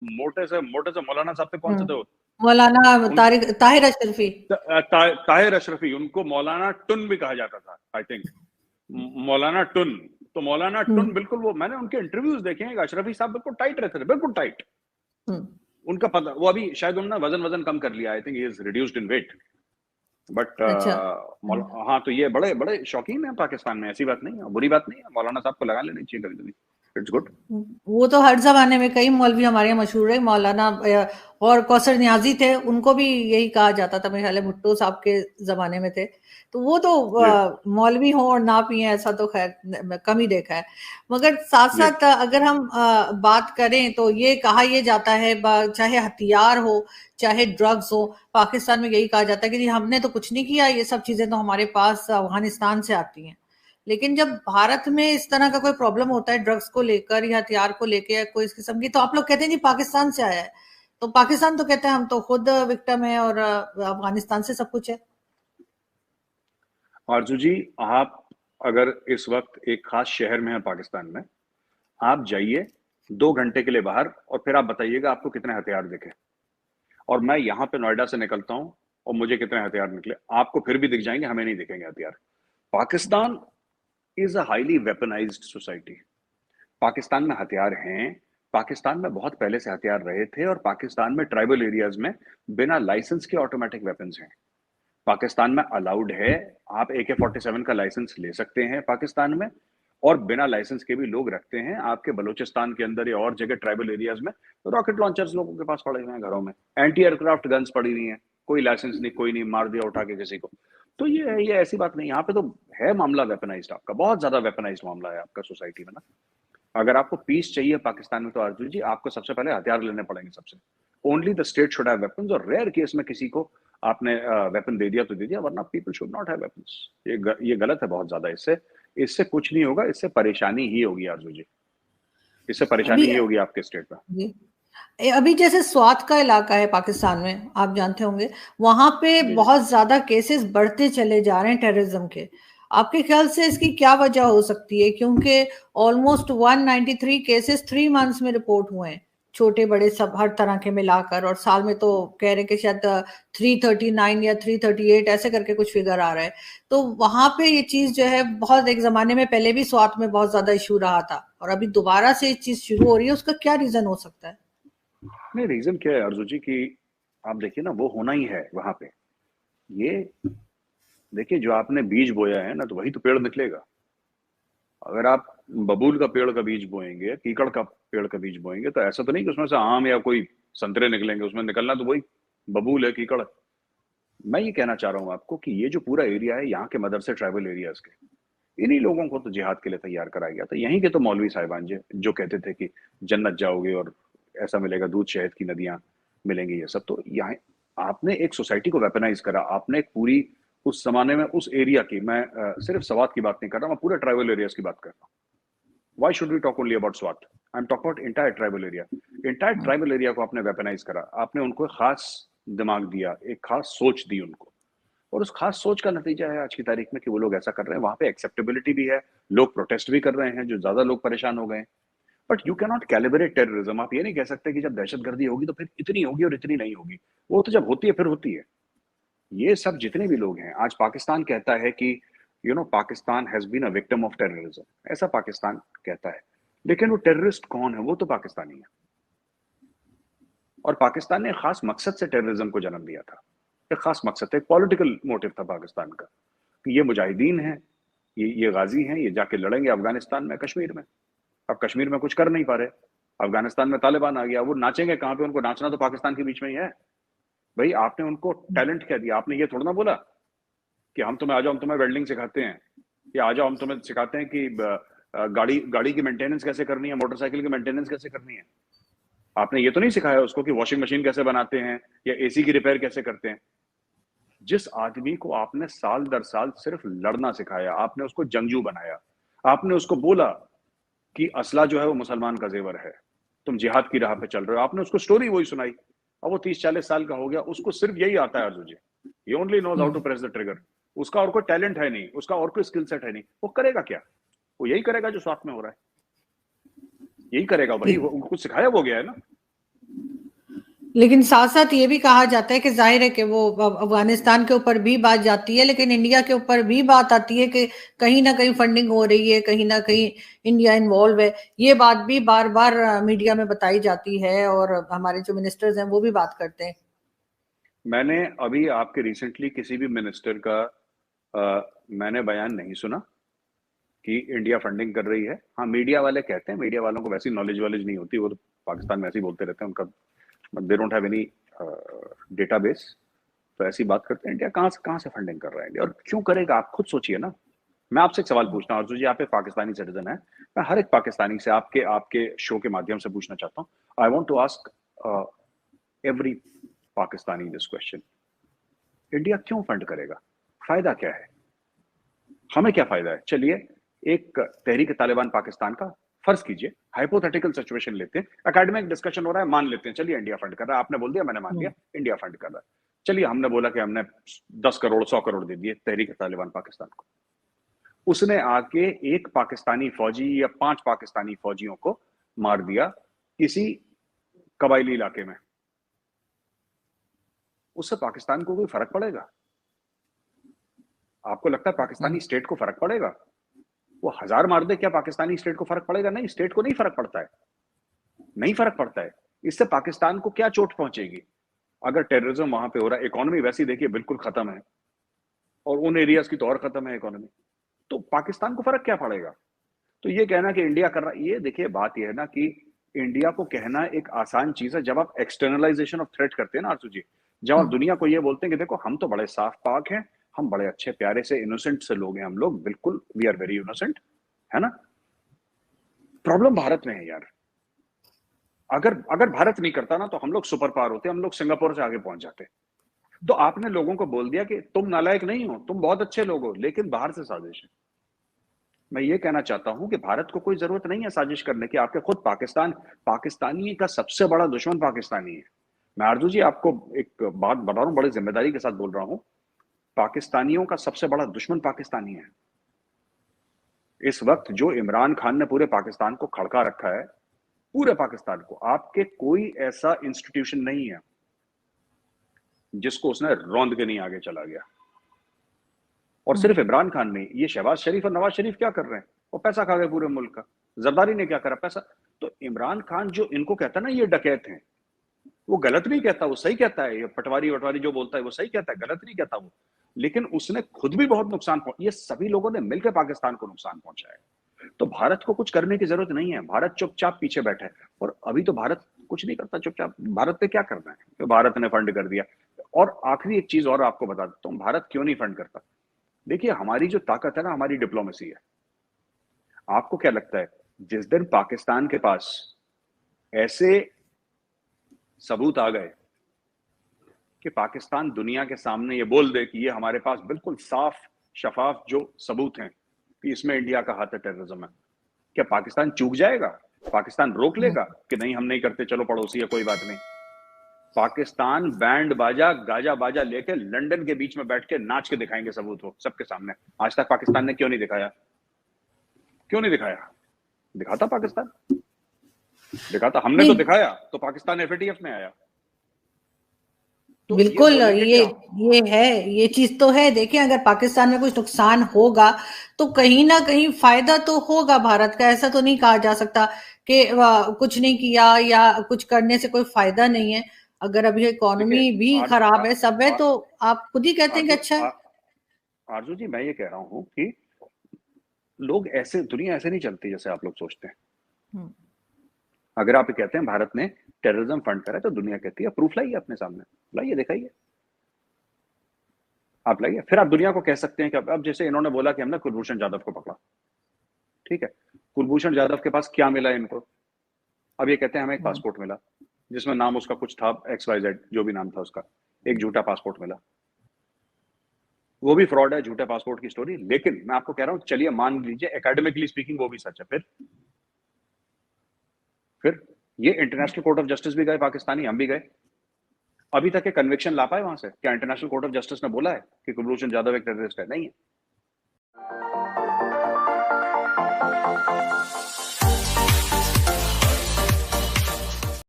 मोटे से मौलाना साहब थे, कौन से थे वो? मौलाना उन ताहिर अशरफी। ताहिर अशरफी, उनको मौलाना टुन भी कहा जाता था, आई थिंक मौलाना टुन। तो मौलाना टुन बिल्कुल, वो मैंने उनके इंटरव्यूज देखे हैं, अशरफी साहब बिल्कुल टाइट रहते थे, बिल्कुल टाइट। उनका पता, वो अभी शायद उन्होंने वजन कम कर लिया, I think he is reduced in weight, but अच्छा। हाँ, तो ये बड़े बड़े शौकीन है पाकिस्तान में, ऐसी बात नहीं है, बुरी बात नहीं है, मौलाना साहब को लगा लेनी चाहिए कभी कभी, इट्स गुड। वो तो हर जमाने में कई मौलवी हमारे यहाँ मशहूर है, मौलाना और कौसर नियाजी थे, उनको भी यही कहा जाता था, मेरे ख्याल है भुट्टो साहब के जमाने में थे। तो वो तो ये मौलवी हो और ना पिए ऐसा तो खैर कम ही देखा है। मगर साथ ये साथ अगर हम बात करें तो ये कहा ये जाता है, चाहे हथियार हो चाहे ड्रग्स हो, पाकिस्तान में यही कहा जाता है कि जी हमने तो कुछ नहीं किया, ये सब चीजें तो हमारे पास अफगानिस्तान से आती हैं। लेकिन जब भारत में इस तरह का कोई प्रॉब्लम होता है ड्रग्स को लेकर या हथियार को लेकर या कोई इस किस्म की, तो आप लोग कहते हैं जी पाकिस्तान से आया है। तो पाकिस्तान तो कहते हैं हम तो खुद विक्टिम है और अफगानिस्तान से सब कुछ है। आरजू जी, आप अगर इस वक्त एक खास शहर में हैं पाकिस्तान में, आप जाइए 2 घंटे के लिए बाहर और फिर आप बताइएगा आपको कितने हथियार दिखे। और मैं यहाँ पे नोएडा से निकलता हूँ और मुझे कितने हथियार निकले, आपको फिर भी दिख जाएंगे, हमें नहीं दिखेंगे हथियार। Pakistan is a highly weaponised society. Pakistan में हथियार हैं, पाकिस्तान में बहुत पहले से हथियार रहे थे, और पाकिस्तान में ट्राइबल एरियाज में बिना लाइसेंस के ऑटोमेटिक वेपन्स हैं। पाकिस्तान में अलाउड है, आप AK-47 का लाइसेंस ले सकते हैं पाकिस्तान में, और बिना लाइसेंस के भी लोग रखते हैं। आपके बलूचिस्तान के अंदर या और जगह ट्राइबल एरियाज में रॉकेट लॉन्चर्स लोगों के पास पड़े हुए हैं घरों में, एंटी एयरक्राफ्ट गन्स पड़ी हुई हैं, कोई लाइसेंस नहीं, कोई नहीं, मार दिया उठा के किसी को। तो ये ऐसी बात नहीं, यहाँ पे तो है मामला वेपनाइज्ड, आपका बहुत ज्यादा वेपनाइज्ड मामला है आपका सोसाइटी में ना। अगर आपको पीस चाहिए पाकिस्तान में तो अर्जुन जी आपको सबसे पहले हथियार लेने पड़ेंगे सबसे। Only the state should have weapons, और रेयर केस में किसी को आपने वेपन दे दिया तो दे दिया, वरना people should not have weapons. ये गलत है बहुत ज्यादा। इससे इससे कुछ नहीं होगा, इससे परेशानी ही होगी अर्जुन जी, इससे परेशानी अभी ही होगी आपके स्टेट में। जी, अभी जैसे स्वात का इलाका है पाकिस्तान में, आप जानते होंगे, वहां पे जी जी। बहुत ज्यादा केसेस बढ़ते चले जा रहे हैं टेररिज्म के। आपके ख्याल से इसकी क्या वजह हो सकती है? क्योंकि ऑलमोस्ट 193 केसेस 3 मंथ्स में रिपोर्ट हुए हैं, छोटे बड़े सब हर तरह के मिलाकर, और साल में तो कह रहे कि शायद 339 या 338 ऐसे करके कुछ फिगर आ रहा है। तो वहां पे ये चीज जो है, बहुत एक जमाने में पहले भी स्वात में बहुत ज्यादा इशू रहा था, और अभी दोबारा से ये चीज शुरू हो रही है, उसका क्या रीजन हो सकता है? नहीं, रीजन क्या है अर्जुन जी की, आप देखिए ना, वो होना ही है वहां पे। ये देखिए, जो आपने बीज बोया है ना, तो वही तो पेड़ निकलेगा। अगर आप बबूल का पेड़ का बीज बोएंगे, कीकड़ का पेड़ का बीज बोएंगे, तो ऐसा तो नहीं कि उसमें से आम या कोई संतरे निकलेंगे, उसमें निकलना तो वही बबूल है, कीकड़। मैं ये कहना चाह रहा हूँ आपको कि ये जो पूरा एरिया है यहाँ के मदरसे ट्राइबल एरियाज के, इन्हीं लोगों को तो जिहाद के लिए तैयार कराया गया था। यहीं के तो मौलवी साहिबान जो कहते थे कि जन्नत जाओगे और ऐसा मिलेगा, दूध शहद की नदियां मिलेंगी, ये सब तो यहाँ आपने एक सोसाइटी को वेपनाइज करा। आपने एक पूरी उस जमाने में उस एरिया की, मैं सिर्फ सवात की बात नहीं कर रहा, मैं पूरे ट्राइबल एरियाज की बात कर रहा हूँ। Why should we talk only about SWAT? I'm talking about entire tribal area. Entire tribal area को आपने वेपनाइज करा, आपने उनको एक खास दिमाग दिया, एक खास सोच दी उनको, और उस खास सोच का नतीजा है आज की तारीख में कि वो लोग ऐसा कर रहे हैं। वहां पे एक्सेप्टेबिलिटी भी है, लोग प्रोटेस्ट भी कर रहे हैं, जो ज्यादा लोग परेशान हो गए। But you can not calibrate terrorism. आप ये नहीं कह सकते कि जब दहशतगर्दी होगी तो फिर इतनी होगी और इतनी नहीं होगी। वो तो जब होती है फिर होती है। ये सब जितने भी लोग हैं, आज पाकिस्तान कहता है कि Pakistan has been a victim of terrorism, ऐसा पाकिस्तान कहता है। लेकिन वो टेररिस्ट कौन है? वो तो पाकिस्तानी है, और पाकिस्तान ने एक खास मकसद से टेररिज्म को जन्म दिया था। एक खास मकसद था, एक पॉलिटिकल मोटिव था पाकिस्तान का कि ये मुजाहिदीन हैं, ये गाजी हैं, ये जाके लड़ेंगे अफगानिस्तान में, कश्मीर में। अब कश्मीर में कुछ कर नहीं पा रहे, अफगानिस्तान में तालिबान आ गया, वो नाचेंगे कहाँ पे? उनको नाचना तो पाकिस्तान के बीच में ही है। भाई, आपने उनको टैलेंट क्या दिया? आपने ये थोड़ा ना बोला कि हम तुम्हें, आ जाओ हम तुम्हें वेल्डिंग सिखाते हैं, या आ जाओ हम तुम्हें सिखाते हैं कि गाड़ी गाड़ी की मेंटेनेंस कैसे करनी है, मोटरसाइकिल की मेंटेनेंस कैसे करनी है। आपने ये तो नहीं सिखाया उसको कि वॉशिंग मशीन कैसे बनाते हैं या एसी की रिपेयर कैसे करते हैं। जिस आदमी को आपने साल दर साल सिर्फ लड़ना सिखाया, आपने उसको जंगजू बनाया, आपने उसको बोला कि असला जो है वो मुसलमान का जेवर है, तुम जिहाद की राह पे चल रहे हो, आपने उसको स्टोरी वही सुनाई। अब वो 30-40 साल का हो गया, उसको सिर्फ यही आता है Arjun ji, he only knows how to press the trigger. उसका और कोई टैलेंट है नहीं, उसका और कोई स्किल सेट है नहीं। वो करेगा क्या? वो यही करेगा जो साथ में हो रहा है, यही करेगा भाई। ठीक। वो कुछ सिखाया वो गया है ना। लेकिन साथ साथ ये भी कहा जाता है कि जाहिर है कि वो अफगानिस्तान के ऊपर भी बात जाती है, लेकिन इंडिया के ऊपर भी बात आती है कि कहीं ना कहीं फंडिंग हो रही है, कहीं ना कहीं इंडिया इन्वॉल्व है। ये बात भी बार बार मीडिया में बताई जाती है और हमारे जो मिनिस्टर्स हैं वो भी बात करते हैं। मैंने अभी आपके रिसेंटली किसी भी मिनिस्टर का मैंने बयान नहीं सुना कि इंडिया फंडिंग कर रही है। हाँ, मीडिया वाले कहते हैं, मीडिया वालों को वैसी नॉलेज वॉलेज नहीं होती, वो तो पाकिस्तान में ऐसे ही बोलते रहते हैं, उनका they don't have any database, तो ऐसी बात करते हैं। इंडिया कहाँ से फंडिंग कर रहा है इंडिया, और क्यों करेगा? आप खुद सोचिए ना। मैं आपसे एक सवाल पूछता हूँ अर्जुन जी, आप एक पाकिस्तानी सिटीजन है, मैं हर एक पाकिस्तानी से आपके आपके शो के माध्यम से पूछना चाहता हूँ। I want to ask every Pakistani this question, India क्यों फंड करेगा? फायदा क्या है? हमें क्या फायदा है? चलिए, एक तहरीक तालिबान पाकिस्तान का फर्ज कीजिए, हाइपोथेटिकल सिचुएशन लेते हैं, एकेडमिक डिस्कशन हो रहा है, मान लेते हैं, चलिए इंडिया फंड कर रहा है, आपने बोल दिया, मैंने मान लिया, इंडिया फंड कर रहा है। चलिए, हमने बोला कि हमने 10 करोड़ 100 करोड़ दे दिए तहरीक तालिबान पाकिस्तान को। उसने आके एक पाकिस्तानी फौजी या 5 पाकिस्तानी फौजियों को मार दिया किसी कबायली इलाके में, उससे पाकिस्तान को कोई फर्क पड़ेगा? आपको लगता है पाकिस्तानी स्टेट को फर्क पड़ेगा? वो 1000 मार दे, क्या पाकिस्तानी स्टेट को फर्क पड़ेगा? नहीं, स्टेट को नहीं फर्क पड़ता है, नहीं फर्क पड़ता है। इससे पाकिस्तान को क्या चोट पहुंचेगी? अगर टेररिज्म वहां पे हो रहा है, इकोनॉमी वैसी देखिए बिल्कुल खत्म है, और उन एरियाज की तो और खत्म है इकोनॉमी, तो पाकिस्तान को फर्क क्या पड़ेगा? तो ये कहना कि इंडिया कर रहा है, ये देखिए बात ये है ना कि इंडिया को कहना एक आसान चीज है, जब आप एक्सटर्नलाइजेशन ऑफ थ्रेट करते हैं ना आरजू जी, जब आप दुनिया को ये बोलते हैं कि देखो हम तो बड़े साफ पाक हैं, हम बड़े अच्छे प्यारे से इनोसेंट से लोग हैं, हम लोग बिल्कुल वी आर वेरी इनोसेंट, है ना? प्रॉब्लम भारत में है यार। अगर अगर भारत नहीं करता ना तो हम लोग सुपर पावर होते, हम लोग सिंगापुर से आगे पहुंच जाते। तो आपने लोगों को बोल दिया कि तुम नालायक नहीं हो, तुम बहुत अच्छे लोग हो, लेकिन बाहर से साजिश है। मैं ये कहना चाहता हूं कि भारत को कोई जरूरत नहीं है साजिश करने की, आपके खुद पाकिस्तानी का सबसे बड़ा दुश्मन पाकिस्तानी है। मैं आरजू जी आपको एक बात बता रहा हूं, बड़ी जिम्मेदारी के साथ बोल रहा हूं, पाकिस्तानियों का सबसे बड़ा दुश्मन पाकिस्तानी है। इस वक्त जो इमरान खान ने पूरे पाकिस्तान को खड़का रखा है, पूरे पाकिस्तान को, आपके कोई ऐसा इंस्टीट्यूशन नहीं है जिसको उसने रौंद के नहीं आगे चला गया। और सिर्फ इमरान खान नहीं, ये शहबाज शरीफ और नवाज शरीफ क्या कर रहे हैं? वो पैसा खा गए पूरे मुल्क का। जरदारी ने क्या करा? पैसा। तो इमरान खान जो इनको कहता है ना ये डकैत हैं, वो गलत नहीं कहता, वो सही कहता है। ये पटवारी वटवारी जो बोलता है वो सही कहता है, गलत नहीं कहता वो, लेकिन उसने खुद भी बहुत नुकसान ये सभी लोगों ने मिलकर पाकिस्तान को नुकसान पहुंचाया है। तो भारत को कुछ करने की जरूरत नहीं है, भारत चुपचाप पीछे बैठा है। और अभी तो भारत कुछ नहीं करता, चुपचाप। भारत ने क्या करना है? तो भारत ने फंड कर दिया। और आखिरी एक चीज और आपको बता देता हूं, भारत क्यों नहीं फंड करता। देखिए, हमारी जो ताकत है ना, हमारी डिप्लोमेसी है। आपको क्या लगता है, जिस दिन पाकिस्तान के पास ऐसे सबूत आ गए कि पाकिस्तान दुनिया के सामने ये बोल दे कि ये हमारे पास बिल्कुल साफ शफाफ जो सबूत हैं कि इसमें इंडिया का हाथ है टेररिज्म में, क्या पाकिस्तान चूक जाएगा? पाकिस्तान रोक लेगा कि नहीं हम नहीं करते, चलो पड़ोसी है कोई बात नहीं? पाकिस्तान बैंड बाजा गाजा बाजा लेके लंदन के बीच में बैठ के नाच के दिखाएंगे सबूत वो सबके सामने। आज तक पाकिस्तान ने क्यों नहीं दिखाया? क्यों नहीं दिखाया? दिखाता पाकिस्तान, दिखाता। हमने तो दिखाया तो पाकिस्तान एफएटीएफ में आया। तो बिल्कुल, ये ये है, ये चीज तो है। देखिए, अगर पाकिस्तान में कुछ नुकसान होगा तो कहीं ना कहीं फायदा तो होगा भारत का। ऐसा तो नहीं कहा जा सकता कि कुछ नहीं किया या कुछ करने से कोई फायदा नहीं है। अगर अभी इकोनॉमी भी खराब है, सब है, तो आप खुद ही कहते हैं कि अच्छा है। आरजू जी, मैं ये कह रहा हूं कि लोग ऐसे, दुनिया ऐसे नहीं चलती जैसे आप लोग सोचते हैं। अगर आप कहते हैं भारत ने टेररिज्म फंड करा, तो दुनिया कहती है प्रूफ लाइए अपने सामने, लाइए दिखाइए, आप लाइए। फिर आप दुनिया को कह सकते हैं कि अब जैसे इन्होंने बोला कि हमने कुलभूषण जाधव को पकड़ा, ठीक है, कुलभूषण जाधव के पास क्या मिला इनको? अब ये कहते हैं हमें एक पासपोर्ट मिला जिसमें नाम उसका कुछ था, XYZ जो भी नाम था उसका, एक झूठा पासपोर्ट मिला। वो भी फ्रॉड है, झूठे पासपोर्ट की स्टोरी। लेकिन मैं आपको कह रहा हूं, चलिए मान लीजिए एकेडमिकली स्पीकिंग वो भी सच है, फिर ये इंटरनेशनल कोर्ट ऑफ जस्टिस भी गए पाकिस्तानी, हम भी गए, अभी तक के कन्विक्शन ला पाए वहां से? क्या इंटरनेशनल कोर्ट ऑफ जस्टिस ने बोला है कि कुलभूषण जाधव एक टेररिस्ट है? नहीं है।